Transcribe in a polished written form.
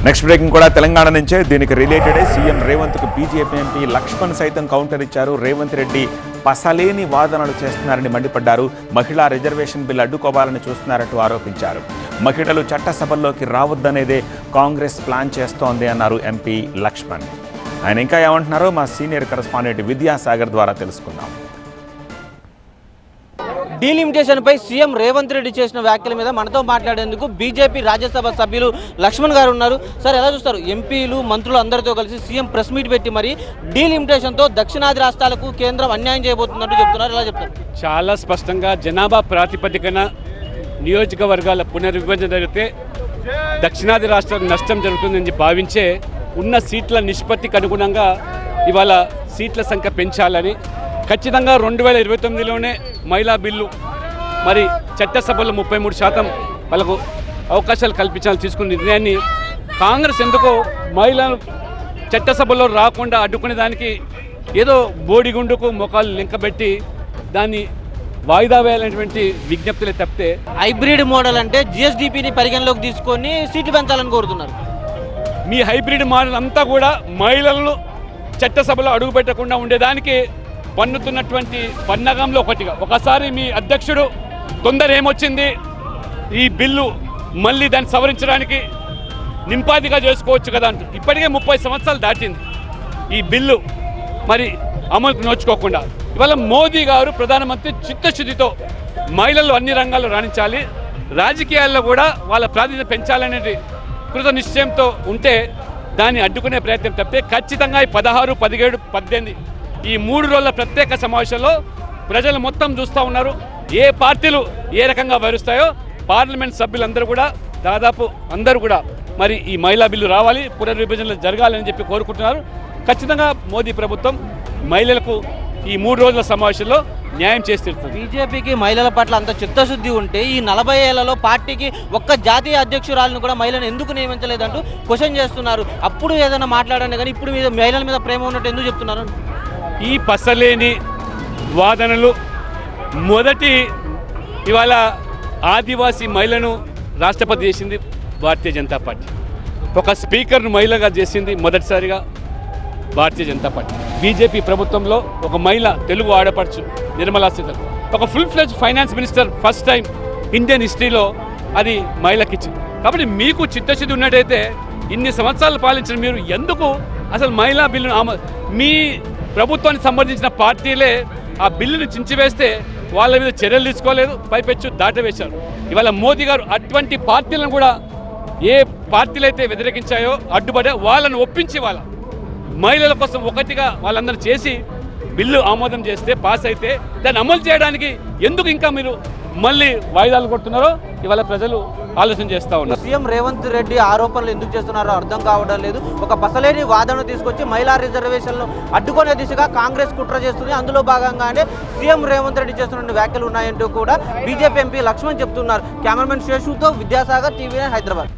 Next breaking కూడా తెలంగాణ నుంచే. దీనికి రిలేటెడే సీఎం రేవంత్కు బీజేపీ ఎంపీ లక్ష్మణ్ సైతం కౌంటర్ ఇచ్చారు. రేవంత్ రెడ్డి పసలేని వాదనలు చేస్తున్నారని మండిపడ్డారు. మహిళా రిజర్వేషన్ బిల్ అడ్డుకోవాలని చూస్తున్నారంటూ ఆరోపించారు. మహిళలు చట్టసభల్లోకి రావద్దనేదే కాంగ్రెస్ ప్లాన్ చేస్తోంది అన్నారు ఎంపీ లక్ష్మణ్. ఆయన ఇంకా ఏమంటున్నారో మా సీనియర్ కరెస్పాండెంట్ విద్యాసాగర్ ద్వారా తెలుసుకుందాం. డీలిమిటేషన్పై సీఎం రేవంత్ రెడ్డి చేసిన వ్యాఖ్యల మీద మనతో మాట్లాడేందుకు బీజేపీ రాజ్యసభ సభ్యులు లక్ష్మణ్ గారు ఉన్నారు. సార్, ఎలా చూస్తారు? ఎంపీలు మంత్రులు అందరితో కలిసి సీఎం ప్రెస్ మీట్ పెట్టి మరి డీలిమిటేషన్తో దక్షిణాది రాష్ట్రాలకు కేంద్రం అన్యాయం చేయబోతున్నట్టు చెప్తున్నారు. ఎలా చెప్తారు? చాలా స్పష్టంగా జనాభా ప్రాతిపదికన నియోజకవర్గాల పునర్విభజన జరిగితే దక్షిణాది రాష్ట్రాలకు నష్టం జరుగుతుందని భావించే ఉన్న సీట్ల నిష్పత్తికి అనుగుణంగా ఇవాళ సీట్ల సంఖ్య పెంచాలని, ఖచ్చితంగా 2029లోనే మహిళా బిల్లు మరి చట్టసభలో 33% వాళ్ళకు అవకాశాలు కల్పించాలని తీసుకున్న నిర్ణయాన్ని కాంగ్రెస్ ఎందుకో మహిళలు చట్టసభలో రాకుండా అడ్డుకునే దానికి ఏదో బోడిగుండుకు మొఖాలు లింకబెట్టి దాన్ని వాయిదా వేయాలనేటువంటి విజ్ఞప్తులే తప్పితే హైబ్రిడ్ మోడల్ అంటే జిఎస్డిపిని పరిగణలోకి తీసుకొని సీట్లు పెంచాలని కోరుతున్నారు. మీ హైబ్రిడ్ మోడల్ అంతా కూడా మహిళలను చట్టసభలో అడుగు పెట్టకుండా ఉండేదానికి పన్నుతున్నటువంటి పన్నగంలో ఒకసారి మీ అధ్యక్షుడు తొందర ఏమొచ్చింది, ఈ బిల్లు మళ్ళీ దాన్ని సవరించడానికి నింపాదిగా చేసుకోవచ్చు కదా అంటూ ఇప్పటికే 30 సంవత్సరాలు దాటింది ఈ బిల్లు మరి అమలుకు నోచుకోకుండా. ఇవాళ మోదీ గారు ప్రధానమంత్రి చిత్తశుద్ధితో మహిళలు అన్ని రంగాల్లో రాణించాలి, రాజకీయాల్లో కూడా వాళ్ళ ప్రాధాన్యత పెంచాలనేది కృత నిశ్చయంతో ఉంటే దాన్ని అడ్డుకునే ప్రయత్నం తప్పితే ఖచ్చితంగా ఈ 16, 17, 18 ఈ 3 రోజుల ప్రత్యేక సమావేశంలో ప్రజలు మొత్తం చూస్తూ ఉన్నారు. ఏ పార్టీలు ఏ రకంగా వ్యవహరిస్తాయో పార్లమెంట్ సభ్యులందరూ కూడా దాదాపు అందరూ కూడా మరి ఈ మహిళా బిల్లు రావాలి, పునర్విభజనలు జరగాలని చెప్పి కోరుకుంటున్నారు. ఖచ్చితంగా మోదీ ప్రభుత్వం మహిళలకు ఈ 3 రోజుల సమావేశంలో న్యాయం చేసి తీరుతుంది. బీజేపీకి మహిళల పట్ల అంత చిత్తశుద్ధి ఉంటే ఈ 40 ఏళ్లలో పార్టీకి ఒక్క జాతీయ అధ్యక్షురాలను కూడా మహిళను ఎందుకు నియమించలేదంటూ క్వశ్చన్ చేస్తున్నారు. అప్పుడు ఏదైనా మాట్లాడండి కానీ ఇప్పుడు మీద మహిళల మీద ప్రేమ ఉన్నట్టు ఎందుకు చెప్తున్నారు? ఈ పసలేని వాదనలు మొదటి ఇవాళ ఆదివాసీ మహిళను రాష్ట్రపతి చేసింది భారతీయ జనతా పార్టీ, ఒక స్పీకర్ను మహిళగా చేసింది మొదటిసారిగా భారతీయ జనతా పార్టీ. బీజేపీ ప్రభుత్వంలో ఒక మహిళ తెలుగు ఆడపడుచు నిర్మలా సీతారామన్, ఒక full fledged finance minister first time Indian హిస్టరీలో అది మహిళకి ఇచ్చింది. కాబట్టి మీకు చిత్తశుద్ధి ఉన్నట్టయితే ఇన్ని సంవత్సరాలు పాలించిన మీరు ఎందుకు అసలు మహిళా బిల్లును మీ ప్రభుత్వానికి సంబంధించిన పార్టీలే ఆ బిల్లును చించివేస్తే వాళ్ళ మీద చర్యలు తీసుకోలేదు, పైపెచ్చు దాటవేశారు. ఇవాళ మోదీ గారు అటువంటి పార్టీలను కూడా ఏ పార్టీలు అయితే వ్యతిరేకించాయో అడ్డుపడే వాళ్ళను ఒప్పించి వాళ్ళ మహిళల కోసం ఒకటిగా వాళ్ళందరూ చేసి బిల్లు ఆమోదం చేస్తే పాస్ అయితే దాన్ని అమలు చేయడానికి ఎందుకు ఇంకా మీరు మళ్ళీ వాయిదాలు కొడుతున్నారో ఇవాళ ప్రజలు ఆలోచన చేస్తూ ఉన్నారు. సీఎం రేవంత్ రెడ్డి ఆరోపణలు ఎందుకు చేస్తున్నారో అర్థం కావడం లేదు. ఒక పసలేని వాదన తీసుకొచ్చి మహిళా రిజర్వేషన్లు అడ్డుకునే దిశగా కాంగ్రెస్ కుట్ర చేస్తుంది. అందులో భాగంగానే సీఎం రేవంత్ రెడ్డి చేస్తున్న వ్యాఖ్యలు ఉన్నాయంటూ కూడా బీజేపీ ఎంపీ లక్ష్మణ్ చెప్తున్నారు. కెమెరామెన్ శేషుతో విద్యాసాగర్, టీవీ హైదరాబాద్.